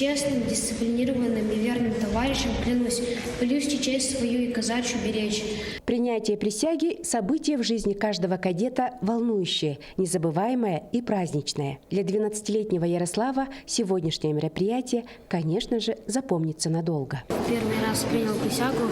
честным, дисциплинированным и верным товарищем клянусь блюсти честь свою и казачью беречь. Принятие присяги – событие в жизни каждого кадета волнующее, незабываемое и праздничное. Для 12-летнего Ярослава сегодняшнее мероприятие, конечно же, запомнится надолго. Первый раз принял присягу,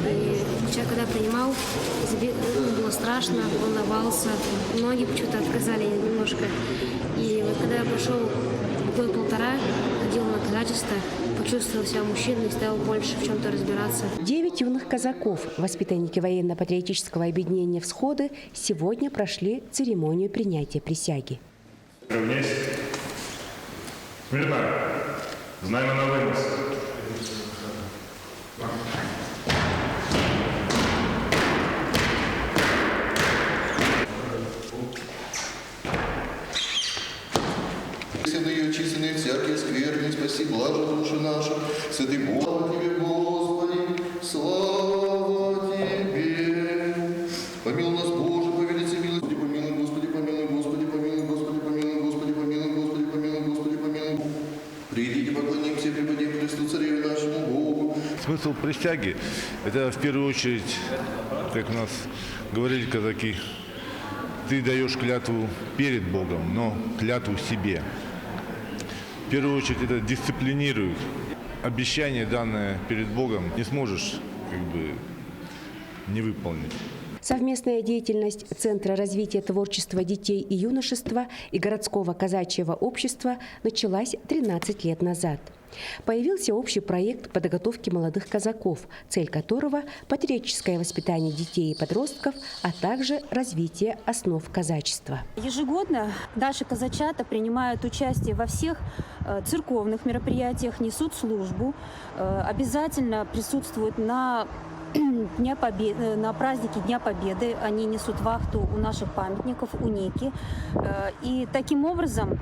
и когда принимал, было страшно, волновался. Ноги почему-то отказали немножко. И вот когда я прошел год-полтора, ходил на казачество, почувствовал себя мужчиной и стал больше в чем-то разбираться. 9 юных казаков, воспитанники военно-патриотического объединения «Всходы», сегодня прошли церемонию принятия присяги. Равняйся. Смирно. Знамя на вынос. Численные всякие скверны, спаси блажи души наши, святый Бог, слава Тебе, Господи, слава Тебе. Помилуй нас, Боже, по велице милости, помилуй, Господи, помилуй, Господи, помилуй, Господи, помилуй, Господи, помилуй, Господи, помилуй, Господи, помилуй. Придите, поклонимся и преподем Христу, Цареву нашему Богу. Смысл присяги – это в первую очередь, как у нас говорили казаки, ты даешь клятву перед Богом, но клятву себе. В первую очередь это дисциплинирует. Обещание, данное перед Богом, не сможешь не выполнить. Совместная деятельность Центра развития творчества детей и юношества и городского казачьего общества началась 13 лет назад. Появился общий проект подготовки молодых казаков, цель которого – патриотическое воспитание детей и подростков, а также развитие основ казачества. Ежегодно наши казачата принимают участие во всех церковных мероприятиях, несут службу, обязательно присутствуют на празднике Дня Победы. Они несут вахту у наших памятников, у Ники. И таким образом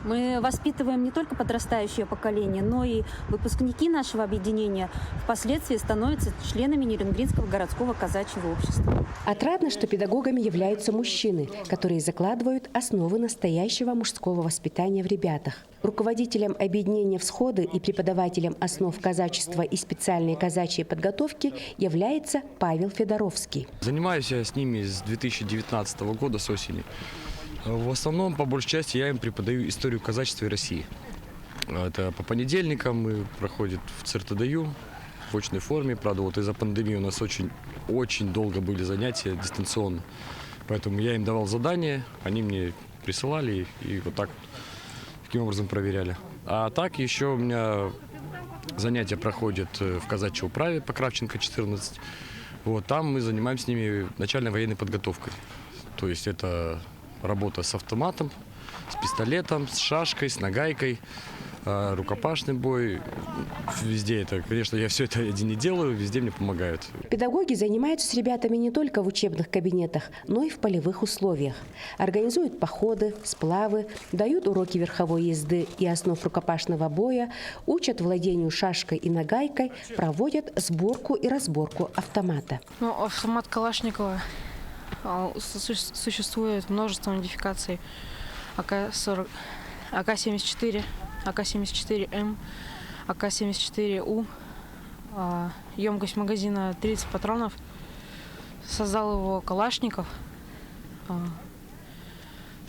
мы воспитываем не только подрастающее поколение, но и выпускники нашего объединения впоследствии становятся членами Нерюнгринского городского казачьего общества. Отрадно, что педагогами являются мужчины, которые закладывают основы настоящего мужского воспитания в ребятах. Руководителем объединения «Всходы» и преподавателем основ казачества и специальной казачьей подготовки является Павел Федоровский. Занимаюсь я с ними с 2019 года, с осени. В основном, по большей части, я им преподаю историю казачества и России. Это по понедельникам проходит в ЦРТДЮ в очной форме. Правда, вот из-за пандемии у нас очень долго были занятия дистанционно. Поэтому я им давал задания, они мне присылали и вот так, таким образом проверяли. А так еще у меня занятия проходят в казачьей управе по Кравченко, 14. Вот, там мы занимаемся с ними начальной военной подготовкой. То есть это работа с автоматом, с пистолетом, с шашкой, с нагайкой, рукопашный бой. Везде это, конечно, я все это один не делаю, везде мне помогают. Педагоги занимаются с ребятами не только в учебных кабинетах, но и в полевых условиях. Организуют походы, сплавы, дают уроки верховой езды и основ рукопашного боя, учат владению шашкой и нагайкой, проводят сборку и разборку автомата. Автомат Калашникова. Существует множество модификаций АК-40, АК-74, АК-74М, АК-74У. Емкость магазина 30 патронов. Создал его Калашников.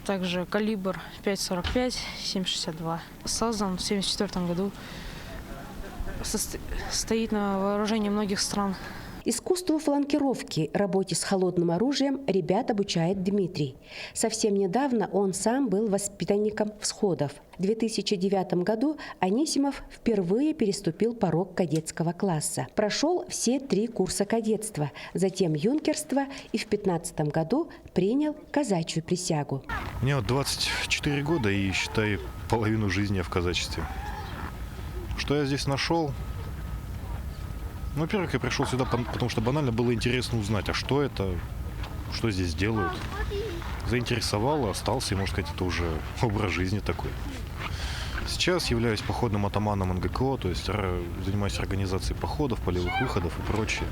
Также калибр 5,45, 7,62. Создан в 1974 году. Стоит на вооружении многих стран. Искусству фланкировки, работе с холодным оружием ребят обучает Дмитрий. Совсем недавно он сам был воспитанником «Всходов». В 2009 году Анисимов впервые переступил порог кадетского класса. Прошел все 3 курса кадетства, затем юнкерство и в 2015 году принял казачью присягу. Мне 24 года и, считай, половину жизни в казачестве. Что я здесь нашел? Во-первых, я пришел сюда, потому что банально было интересно узнать, а что это, что здесь делают. Заинтересовало, остался, и, можно сказать, это уже образ жизни такой. Сейчас являюсь походным атаманом НГКО, то есть занимаюсь организацией походов, полевых выходов и прочее.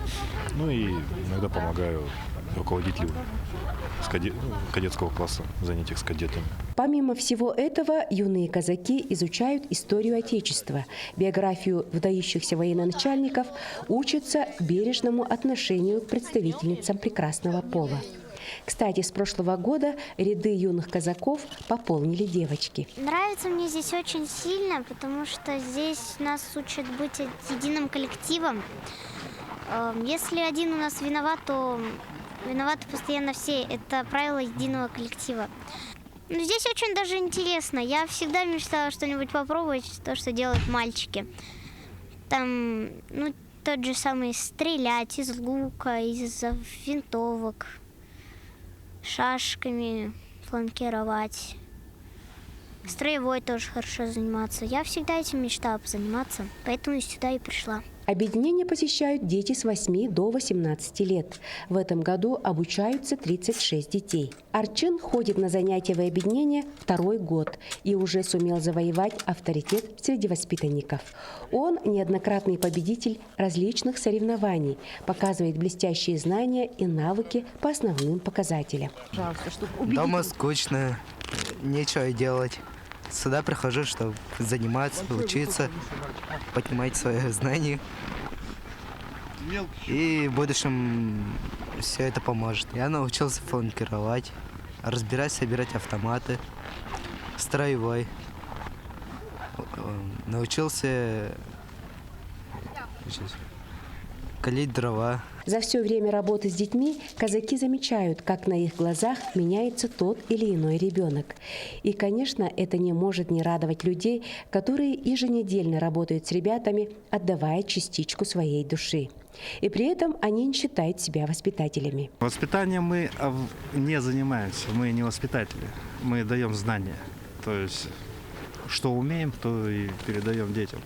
Ну и иногда помогаю руководителю кадетского класса, занятиях с кадетами. Помимо всего этого, юные казаки изучают историю Отечества, биографию выдающихся военачальников, учатся бережному отношению к представительницам прекрасного пола. Кстати, с прошлого года ряды юных казаков пополнили девочки. Нравится мне здесь очень сильно, потому что здесь нас учат быть единым коллективом. Если один у нас виноват, то виноваты постоянно все. Это правило единого коллектива. Но здесь очень даже интересно. Я всегда мечтала что-нибудь попробовать, то, что делают мальчики. Там, тот же самый стрелять из лука, из винтовок, шашками фланкировать. Строевой тоже хорошо заниматься. Я всегда этим мечтала позаниматься, поэтому сюда и пришла. Объединение посещают дети с 8 до 18 лет. В этом году обучаются 36 детей. Арчин ходит на занятия в объединение второй год и уже сумел завоевать авторитет среди воспитанников. Он неоднократный победитель различных соревнований, показывает блестящие знания и навыки по основным показателям. Дома скучно, нечего делать. Сюда прихожу, чтобы заниматься, учиться, поднимать свои знания. И в будущем все это поможет. Я научился фланкировать, разбирать, собирать автоматы, строевой. Научился калить дрова. За все время работы с детьми казаки замечают, как на их глазах меняется тот или иной ребенок. И, конечно, это не может не радовать людей, которые еженедельно работают с ребятами, отдавая частичку своей души. И при этом они не считают себя воспитателями. Воспитанием мы не занимаемся, мы не воспитатели, мы даем знания. То есть, что умеем, то и передаем детям.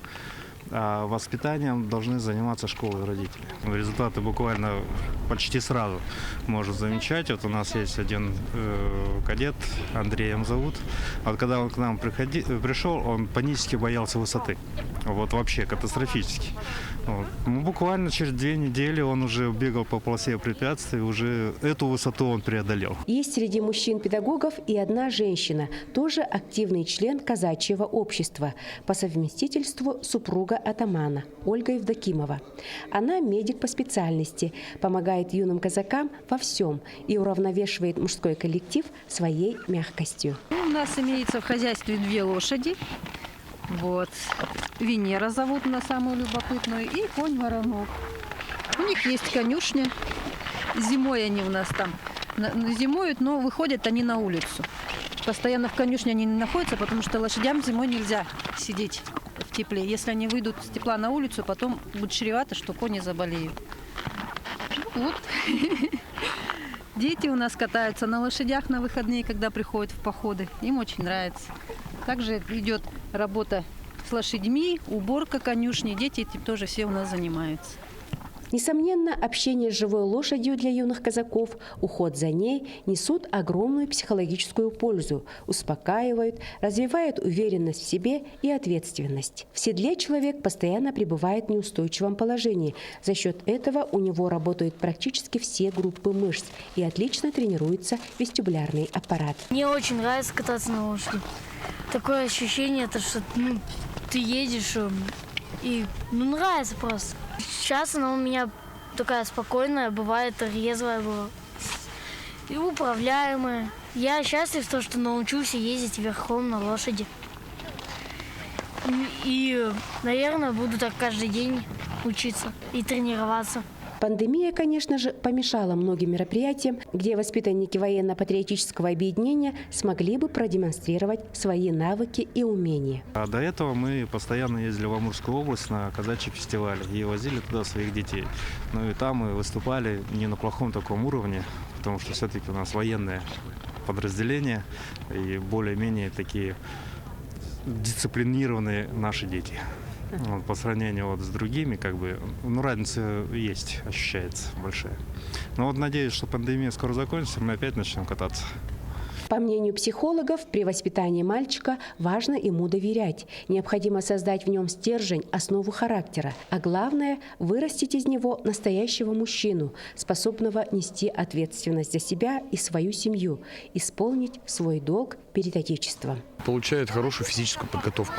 А воспитанием должны заниматься школы и родители. Результаты буквально почти сразу можно замечать. Вот у нас есть один кадет, Андреем зовут. Вот когда он к нам пришел, он панически боялся высоты. Вот вообще катастрофически. Вот. Буквально через 2 недели он уже бегал по полосе препятствий, уже эту высоту он преодолел. Есть среди мужчин-педагогов и одна женщина, тоже активный член казачьего общества, по совместительству супруга атамана, Ольга Евдокимова. Она медик по специальности, помогает юным казакам во всем и уравновешивает мужской коллектив своей мягкостью. У нас имеется в хозяйстве 2 лошади. Вот. Венера зовут на самую любопытную, и конь Воронок. У них есть конюшня. Зимой они у нас там зимуют, но выходят они на улицу. Постоянно в конюшне они не находятся, потому что лошадям зимой нельзя сидеть в тепле. Если они выйдут с тепла на улицу, потом будет чревато, что кони заболеют. Вот. Дети у нас катаются на лошадях на выходные, когда приходят в походы. Им очень нравится. Также идет работа с лошадьми, уборка конюшни. Дети этим тоже все у нас занимаются. Несомненно, общение с живой лошадью для юных казаков, уход за ней несут огромную психологическую пользу, успокаивают, развивают уверенность в себе и ответственность. В седле человек постоянно пребывает в неустойчивом положении. За счет этого у него работают практически все группы мышц и отлично тренируется вестибулярный аппарат. Мне очень нравится кататься на лошади. Такое ощущение, что ты едешь и нравится просто. Сейчас она у меня такая спокойная, бывает резвая была и управляемая. Я счастлив, что научился ездить верхом на лошади. И, наверное, буду так каждый день учиться и тренироваться. Пандемия, конечно же, помешала многим мероприятиям, где воспитанники военно-патриотического объединения смогли бы продемонстрировать свои навыки и умения. А до этого мы постоянно ездили в Амурскую область на казачьи фестивали и возили туда своих детей. Ну и там мы выступали не на плохом таком уровне, потому что все-таки у нас военное подразделение и более-менее такие дисциплинированные наши дети. Вот, по сравнению с другими, разница есть, ощущается большая. Но надеюсь, что пандемия скоро закончится, мы опять начнем кататься. По мнению психологов, при воспитании мальчика важно ему доверять. Необходимо создать в нем стержень, основу характера. А главное – вырастить из него настоящего мужчину, способного нести ответственность за себя и свою семью, исполнить свой долг перед Отечеством. Получает хорошую физическую подготовку.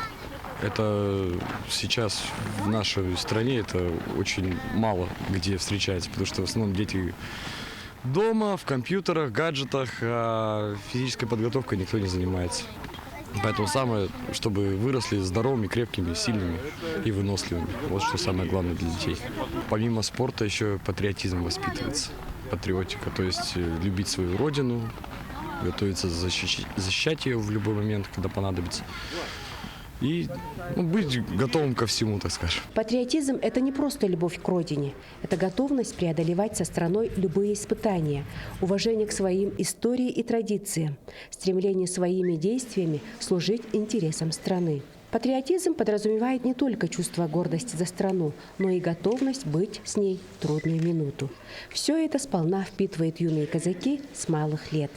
Это сейчас в нашей стране это очень мало где встречается, потому что в основном дети дома, в компьютерах, гаджетах, а физической подготовкой никто не занимается. Поэтому самое, чтобы выросли здоровыми, крепкими, сильными и выносливыми. Вот что самое главное для детей. Помимо спорта еще патриотизм воспитывается, патриотика, то есть любить свою родину, готовиться защищать ее в любой момент, когда понадобится. И быть готовым ко всему, так скажем. Патриотизм – это не просто любовь к родине. Это готовность преодолевать со страной любые испытания, уважение к своим истории и традициям, стремление своими действиями служить интересам страны. Патриотизм подразумевает не только чувство гордости за страну, но и готовность быть с ней в трудную минуту. Все это сполна впитывают юные казаки с малых лет.